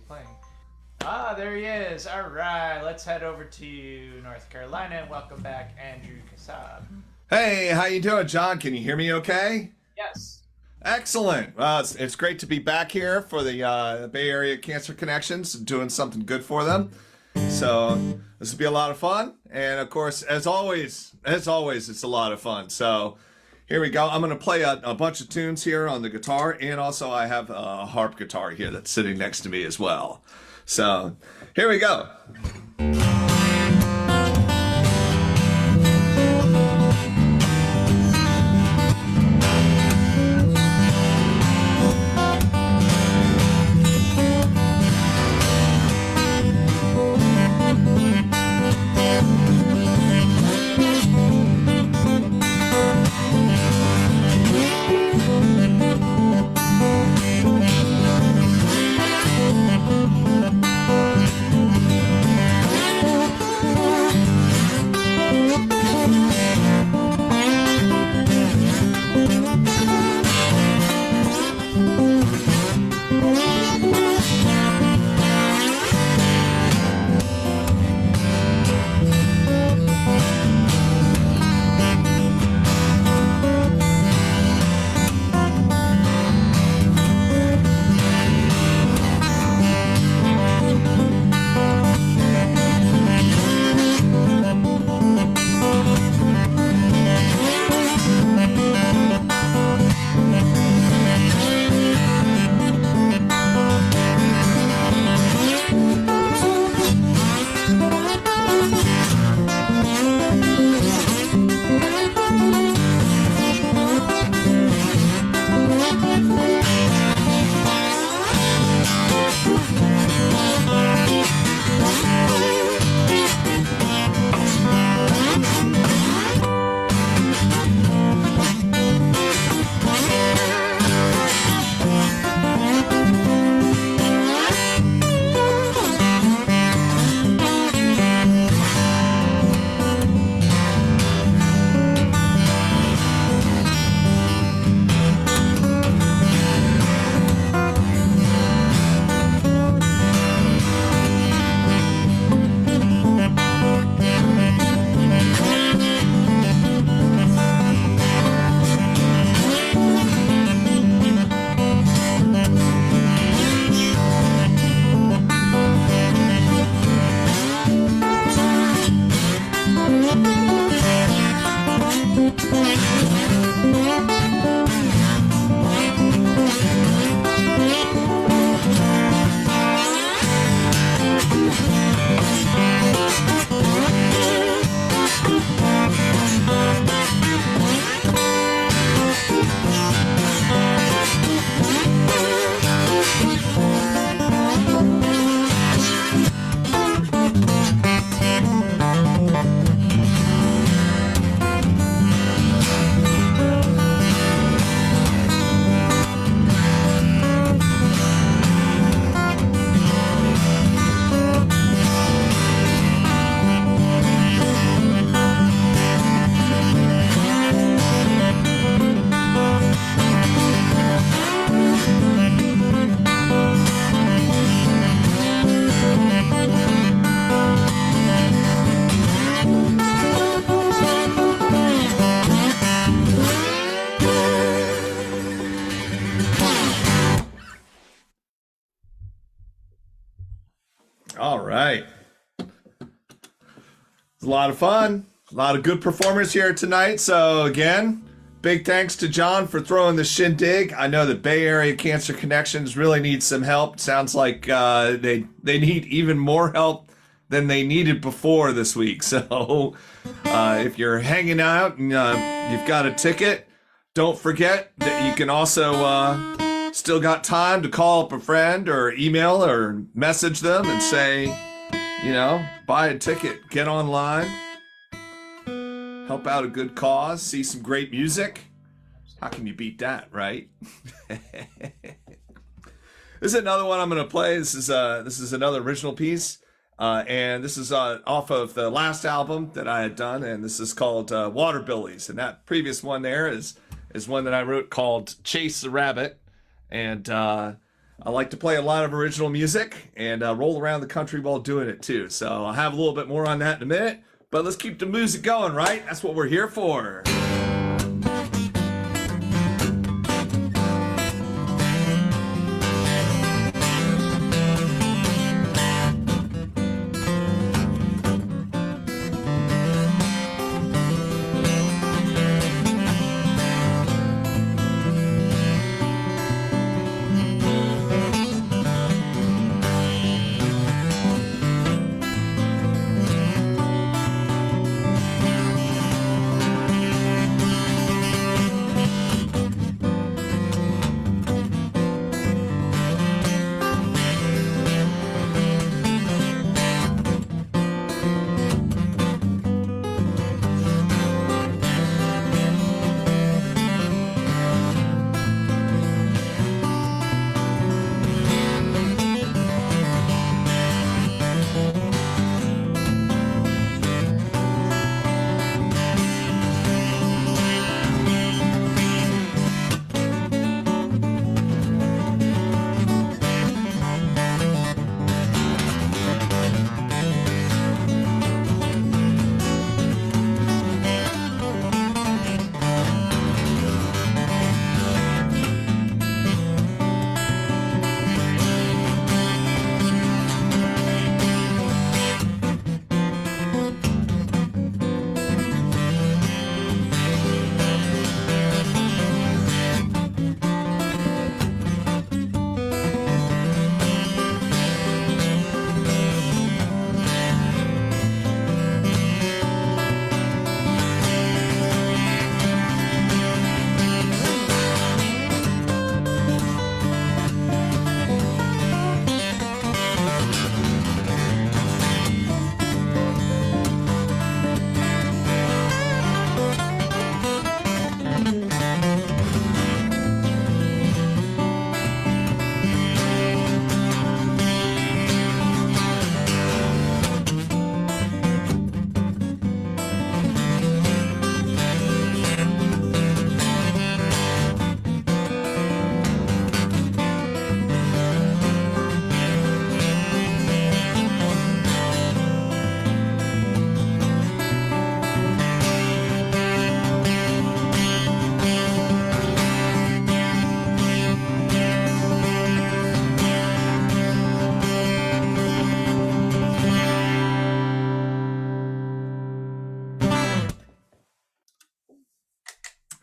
playing. Ah, there he is. All right, let's head over to North Carolina and welcome back Andrew Kasab. Hey, how you doing, John? Can you hear me okay? Yes. Excellent. Well, it's great to be back here for the Bay Area Cancer Connections, doing something good for them. So this will be a lot of fun. And of course, as always, it's a lot of fun. So here we go. I'm going to play a bunch of tunes here on the guitar, and also I have a harp guitar here that's sitting next to me as well. So here we go. All right. It's a lot of fun. A lot of good performers here tonight. So again, big thanks to John for throwing the shindig. I know that Bay Area Cancer Connections really needs some help. Sounds like they need even more help than they needed before this week. So if you're hanging out and you've got a ticket, don't forget that you can also still got time to call up a friend or email or message them and say, buy a ticket, get online, help out a good cause, see some great music. How can you beat that, right? This is another one I'm going to play. This is another original piece, and this is off of the last album that I had done, and this is called Waterbillies. And that previous one there is one that I wrote called Chase the Rabbit. And I like to play a lot of original music and roll around the country while doing it too. So I'll have a little bit more on that in a minute. But let's keep the music going, right? That's what we're here for.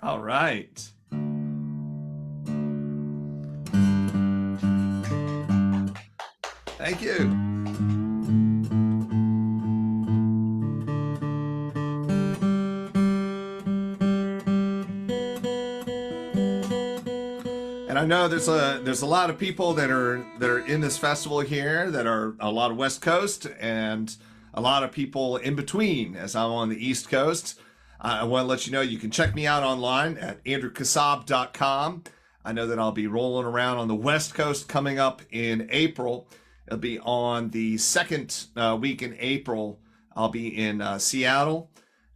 All right. Thank you. And I know there's a lot of people that are in this festival here that are a lot of West Coast and a lot of people in between as I'm on the East Coast. I want to let you know you can check me out online at andrewkasab.com. I know that I'll be rolling around on the West Coast coming up in April. It'll be on the second week in April. I'll be in Seattle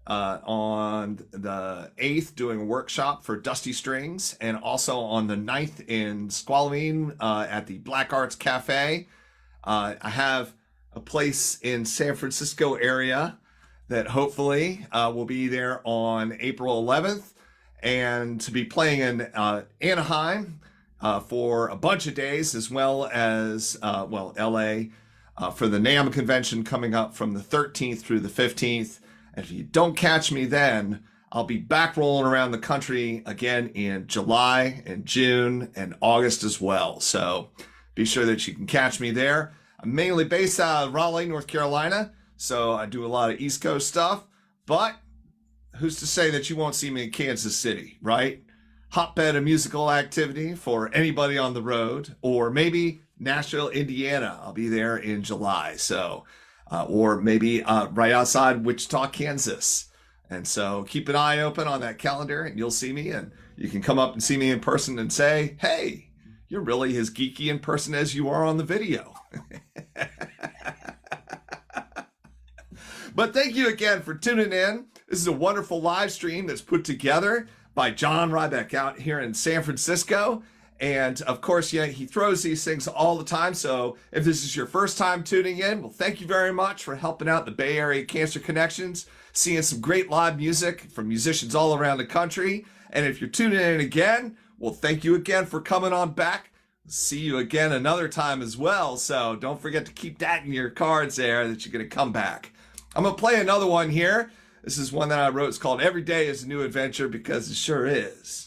on the 8th doing a workshop for Dusty Strings, and also on the 9th in Squalene at the Black Arts Cafe. I have a place in San Francisco area that hopefully will be there on April 11th, and to be playing in Anaheim for a bunch of days, as well as, LA for the NAMM convention coming up from the 13th through the 15th. And if you don't catch me then, I'll be back rolling around the country again in July and June and August as well. So be sure that you can catch me there. I'm mainly based out of Raleigh, North Carolina, so I do a lot of East Coast stuff, but who's to say that you won't see me in Kansas City, right? Hotbed of musical activity for anybody on the road, or maybe Nashville, Indiana. I'll be there in July. So, or maybe right outside Wichita, Kansas. And so keep an eye open on that calendar and you'll see me, and you can come up and see me in person and say, hey, you're really as geeky in person as you are on the video. But thank you again for tuning in. This is a wonderful live stream that's put together by John Rybeck out here in San Francisco. And of course, yeah, he throws these things all the time. So if this is your first time tuning in, well, thank you very much for helping out the Bay Area Cancer Connections, seeing some great live music from musicians all around the country. And if you're tuning in again, well, thank you again for coming on back. See you again another time as well. So don't forget to keep that in your cards there that you're going to come back. I'm going to play another one here. This is one that I wrote. It's called Every Day is a New Adventure, because it sure is.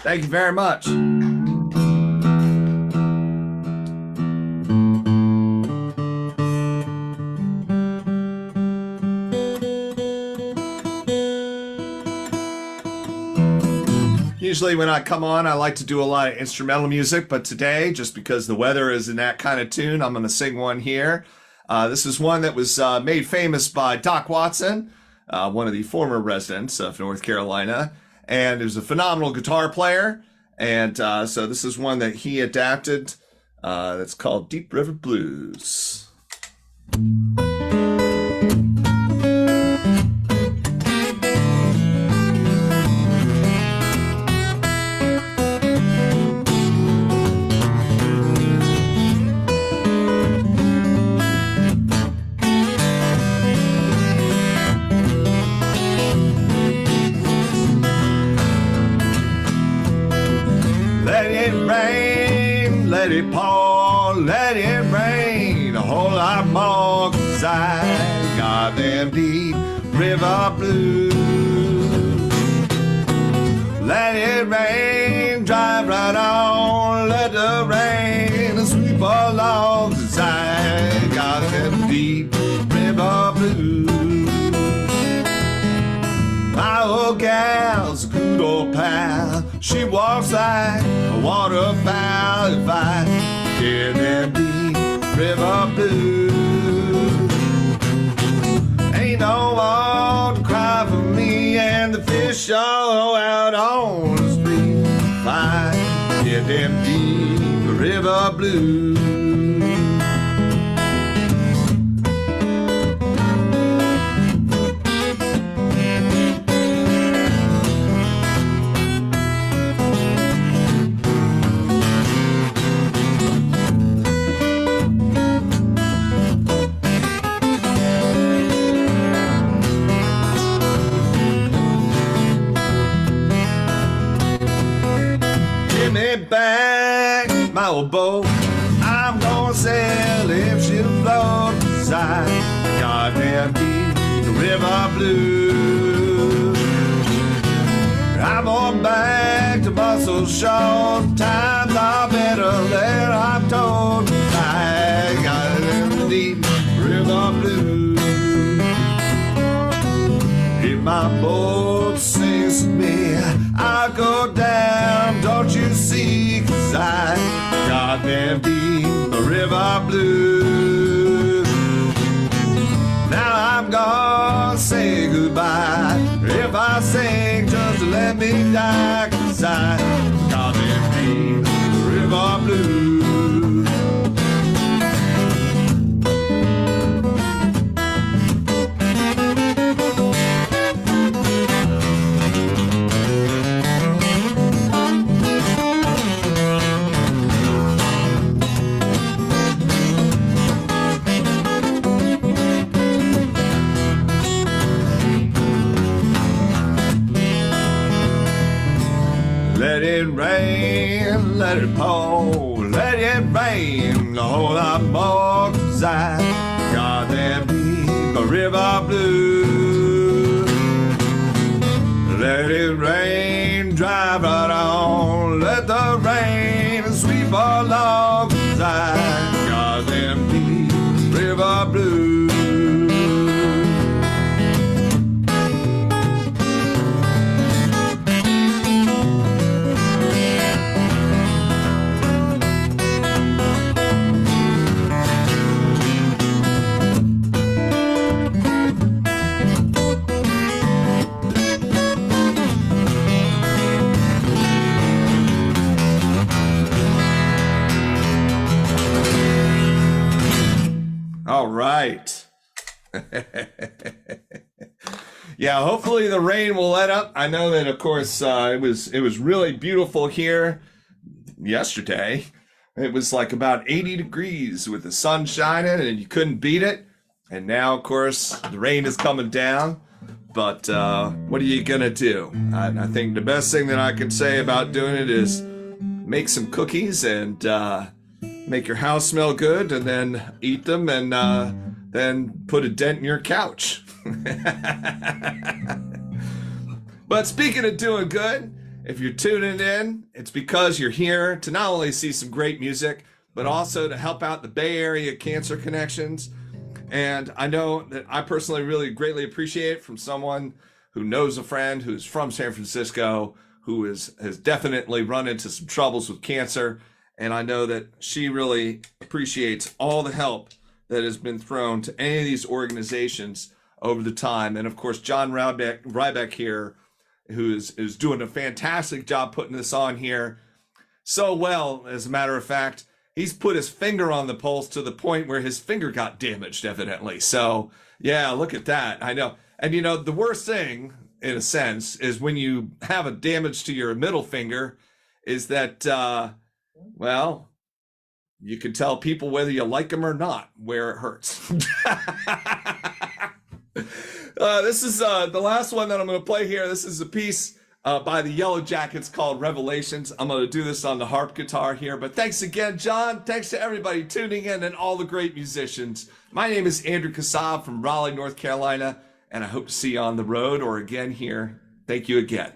Thank you very much. Usually when I come on, I like to do a lot of instrumental music, but today, just because the weather is in that kind of tune, I'm going to sing one here. This is one that was made famous by Doc Watson, one of the former residents of North Carolina, and he was a phenomenal guitar player. And so this is one that he adapted that's called Deep River Blues. Let it pour, let it rain, a whole lot more, 'cause I got them deep river blues. Let it rain, drive right on, let the rain sweep along, 'cause I got them deep river blues. My old gal's a good old pal, she walks like a waterfowl. If I get them deep river blues, ain't no one to cry for me, and the fish all out on the street. If I get them deep river blues. Back my old boat, I'm gonna sail if she'll float, 'cause I got them deep river blues. I'm on back to Muscle Shoals, times are better than I'm told. I got them deep river blues. If my boat sinks with me, I'll go down, don't you see? 'Cause I got them deep river blues. Now I'm gonna say goodbye. If I sing, just let me die, 'cause I got them deep river blues. Let it rain, let it pour, let it rain, a whole lot more, 'cause I got them deep river blues. Let it rain, drive right on, let the rain sweep along, 'cause I got them deep river blues. All right. Yeah, hopefully the rain will let up. I know that, of course, it was really beautiful here yesterday. It was like about 80 degrees with the sun shining, and you couldn't beat it. And now, of course, the rain is coming down. But what are you gonna do? I think the best thing that I can say about doing it is make some cookies and make your house smell good, and then eat them, and then put a dent in your couch. But speaking of doing good, if you're tuning in, it's because you're here to not only see some great music, but also to help out the Bay Area Cancer Connections. And I know that I personally really greatly appreciate it from someone who knows a friend who's from San Francisco, who has definitely run into some troubles with cancer. And I know that she really appreciates all the help that has been thrown to any of these organizations over the time. And of course, John Rybeck here, who is doing a fantastic job putting this on here so well. As a matter of fact, he's put his finger on the pulse to the point where his finger got damaged, evidently. So yeah, look at that. I know. And you know, the worst thing, in a sense, is when you have a damage to your middle finger, is that, well, you can tell people whether you like them or not where it hurts. This is the last one that I'm going to play here. This is a piece by the Yellow Jackets called Revelations. I'm going to do this on the harp guitar here. But thanks again, John. Thanks to everybody tuning in and all the great musicians. My name is Andrew Kasab from Raleigh, North Carolina, and I hope to see you on the road or again here. Thank you again.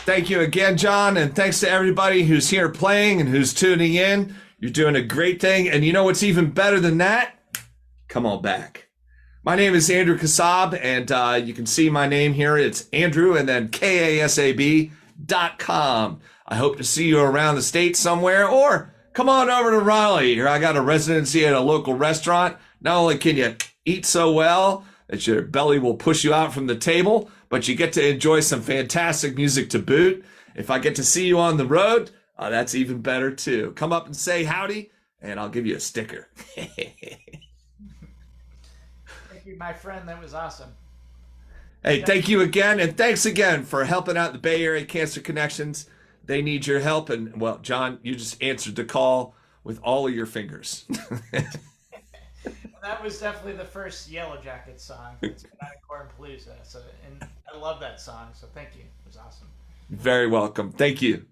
Thank you again, John, and thanks to everybody who's here playing and who's tuning in. You're doing a great thing, and you know what's even better than that? Come on back. My name is Andrew Kasab, and you can see my name here. It's Andrew and then KASAB.com. I hope to see you around the state somewhere, or come on over to Raleigh. Here I got a residency at a local restaurant. Not only can you eat so well that your belly will push you out from the table, but you get to enjoy some fantastic music to boot. If I get to see you on the road, that's even better too. Come up and say howdy, and I'll give you a sticker. Thank you, my friend. That was awesome. Hey, thank you again, and thanks again for helping out the Bay Area Cancer Connections. They need your help. And, well, John, you just answered the call with all of your fingers. That was definitely the first Yellow Jacket song that's been out of QuaranPalooza. So, and I love that song. So thank you. It was awesome. Very welcome. Thank you.